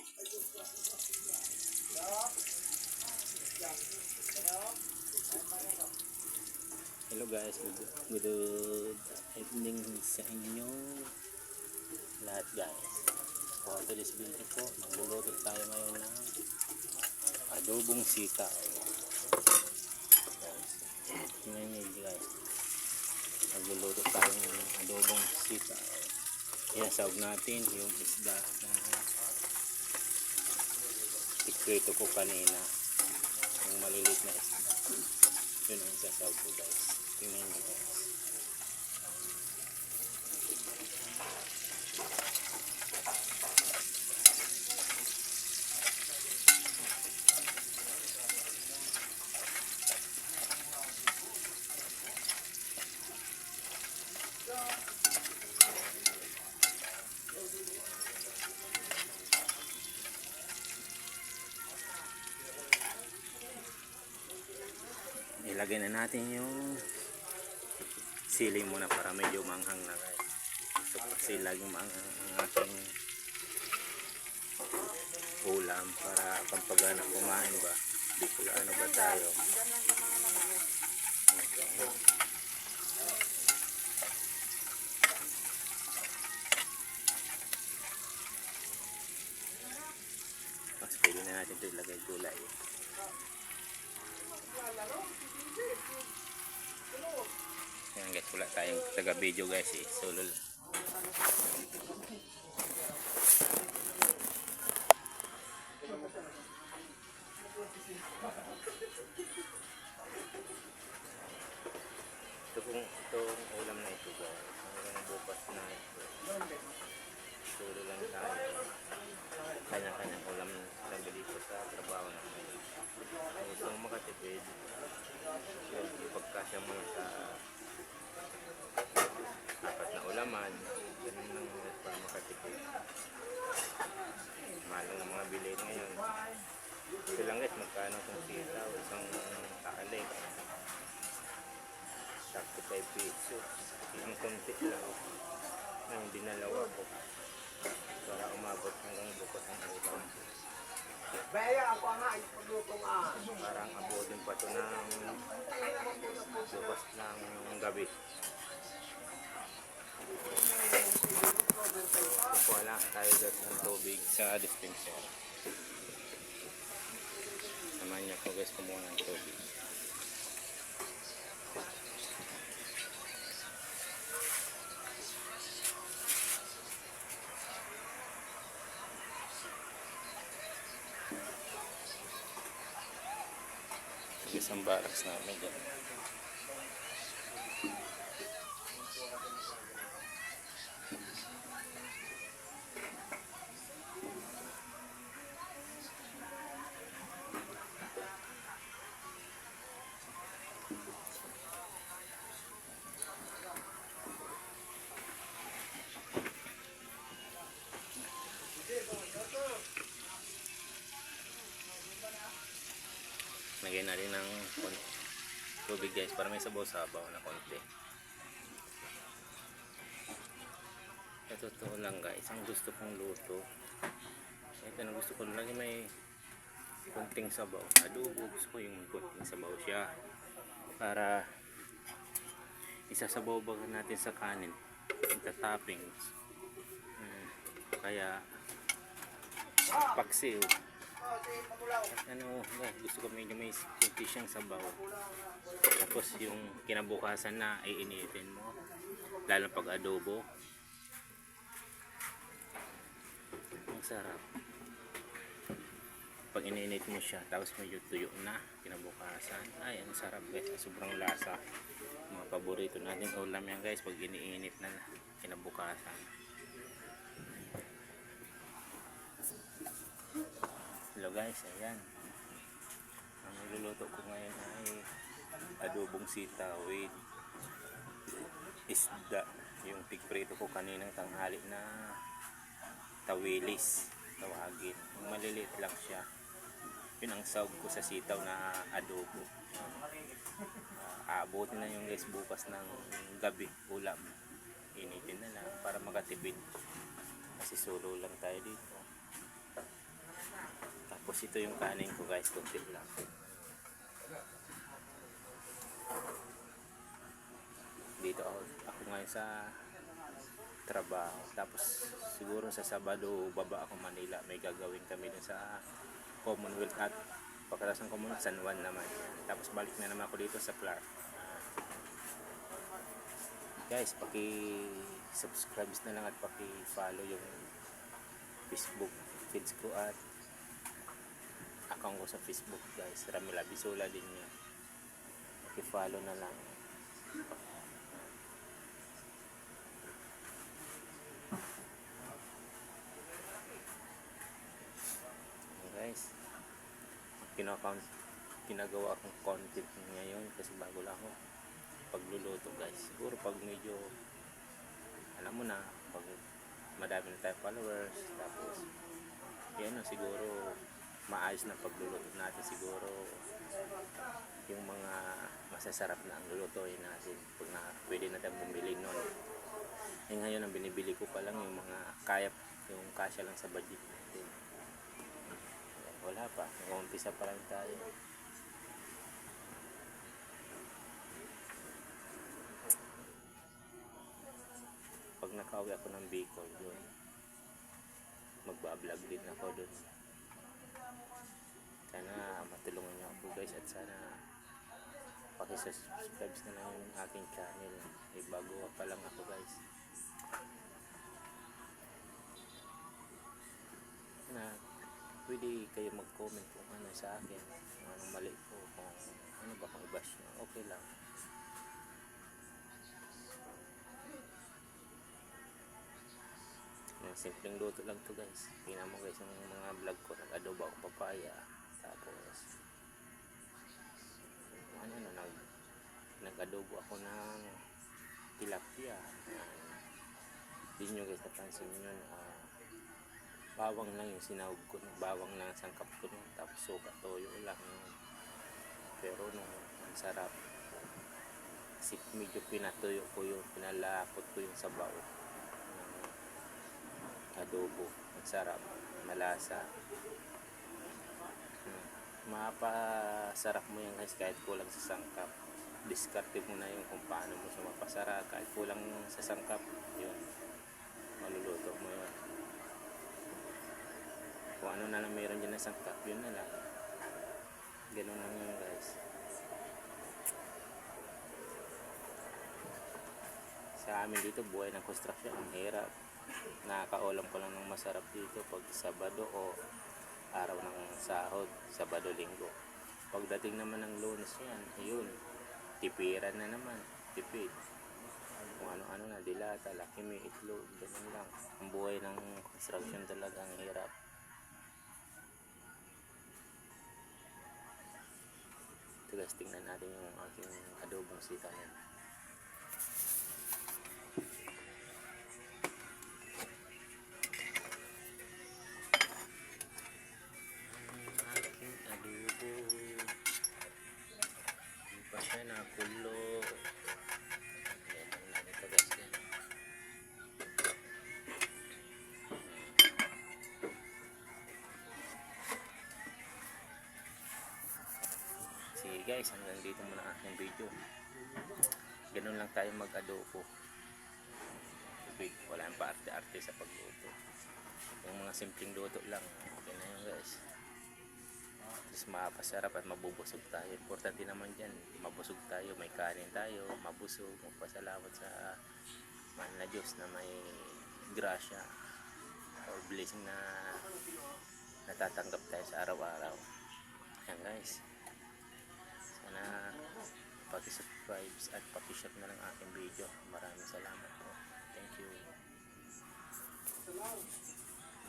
Hello guys, good evening sa inyo lahat guys. For today's video po, magluluto tayo ngayon ng adobong sitaw. Tingnan nyo guys, magluluto tayo ngayon ng adobong sitaw. Iasawag natin yung isda na ikrito ko kanina, yung maliliit na isda. Yun ang isasawag ko guys. Tingnan nyo guys. Ilagay na natin yung sili muna para medyo manghang na guys. So kasi laging manghang ang ating ulam para pampagana kumain ba. Di ko ano ba tayo. Mas pwede na natin ito ilagay gulay. Yan guys, wala tayong taga video guys eh. Sulol. Itong ulam na ito guys. Hanggang bukas na ito. Sulol lang tayo. Kanya-kanyang ulam lang dito sa trabaho namin. Gusto mo makatipid. Ipagkasya mo sa apat na ulaman, ganun lang para makatipid. Mahal ng mga bilhin ngayon. Ito lang guys, magkano kung sitaw, isang kaalik, 35 pesos. Ang konti lang ang dinalawa ko para umabot hanggang bukas ang ulam. Parang abutin pa ito ng bukas ng gabi. Wala tayo guys ng tubig sa dispenser. Naman niya ko guys kumuha ng tubig. Isang barracks namin dyan. Lagyan na rin ng tubig guys para may sabaw-sabaw na konti. Ito totoo lang guys, ang gusto kong luto. Ito na gusto ko lagi may konting sabaw. Adobo gusto ko yung konting sabaw siya. Para isasabaw ba natin sa kanin. Yung toppings. Kaya paksiw. Ano, gusto ko medyo may kunti siyang sabaw. Tapos yung kinabukasan na iinitin mo, lalo pag adobo, ang sarap pag iniinit mo siya, tapos medyo tuyo na kinabukasan. Ay, ang sarap guys, sobrang lasa. Mga paborito natin ulam yan guys pag iniinit na kinabukasan. Hello guys, ayan. Ang niluluto ko ngayon ay adobong sitaw with isda. Yung tigprito ko kaninang tanghali na tawilis, tawagin. Maliliit lang siya. Yun ang sawag ko sa sitaw na adobo. Aabutin na yung guys bukas ng gabi ulam. Initin na lang para makatipid. Kasi solo lang tayo dito. Tapos ito yung kanin ko guys, kunti lang. Dito ako ngayon sa trabaho. Tapos siguro sa Sabado baba ako Manila. May gagawin kami dun sa Commonwealth at pagkatapos ng Commonwealth San Juan naman. Tapos balik na naman ako dito sa Clark. Guys, paki-subscribe na lang at paki-follow yung Facebook page ko at account ko sa Facebook guys. Ramila Bisula din yan. Paki-follow na lang. Guys, ginagawa akong content ngayon kasi bago lang ako pagluluto guys. Siguro pag medyo alam mo na, pag madami na tayong followers, tapos yan siguro maayos na pagluluto natin, siguro yung mga masasarap na ang lulutuin natin pag na pwede na tayong bumili nun. Ngayon ang binibili ko pa lang yung mga kaya, yung kasya lang sa budget natin. Wala pa, nag-umpisa pa lang tayo. Pag nakauwi ako ng Bicol yun, magbablog din ako dun. Sana matulungan niyo ako guys at sana pakisubscribe na lang yung aking channel. Bago pa lang ako guys. Na pwede kayo mag-comment kung ano sa akin, kung anong mali ko, kung ano ba, kung i-bash nyo, okay lang. Simpleng luto lang to guys. Tingnan mo guys yung mga vlog ko, nag-adobo ako papaya, tapos ano na, nag-adobo ako ng tilapia. Hindi nyo guys napansin nyo na bawang lang yung sinahog ko, bawang lang ang sangkap ko nun, tapos suka toyo lang yun. Pero nung ang sarap kasi medyo pinatuyo ko yun, pinalapot ko yung sabaw ng adobo. Ang sarap, malasa. Mapasarap mo yan guys kahit kulang sa sangkap. Diskarte mo na yung kung paano mo siya mapasarap. Kahit kulang sa sangkap, yun, maluluto mo yun. Kung ano na lang meron dyan na sangkap, yun na lang. Ganun lang yun guys. Sa amin dito, buhay ng construction, ang hirap. Nakakaulam ko lang ng masarap dito pag Sabado o araw ng sahod, Sabado, Linggo. Pagdating naman ng Lunes yan, ayun, tipiran na naman, tipid. Kung ano-ano na, dilata, laki may itlog, ganun lang. Ang buhay ng construction talaga ang hirap. Ito guys, tingnan natin yung aking adobong sitaw yan. Nakulo. Ayan lang ito guys yan. Sige guys, hanggang dito muna ang aking video. Ganun lang tayo mag-adobo. Wala yung paarte-arte sa pagluto. Yung mga simpleng luto lang, okay na yun guys. Tapos mapasarap at mabubusog tayo. Importante naman dyan, mabusog tayo, may kanin tayo, mabusog, magpasalamat sa mahal na Diyos na may grasya or blessing na natatanggap tayo sa araw-araw. Ayan guys, sana paki-subscribe at paki-share na lang aking video. Maraming salamat po. Thank you.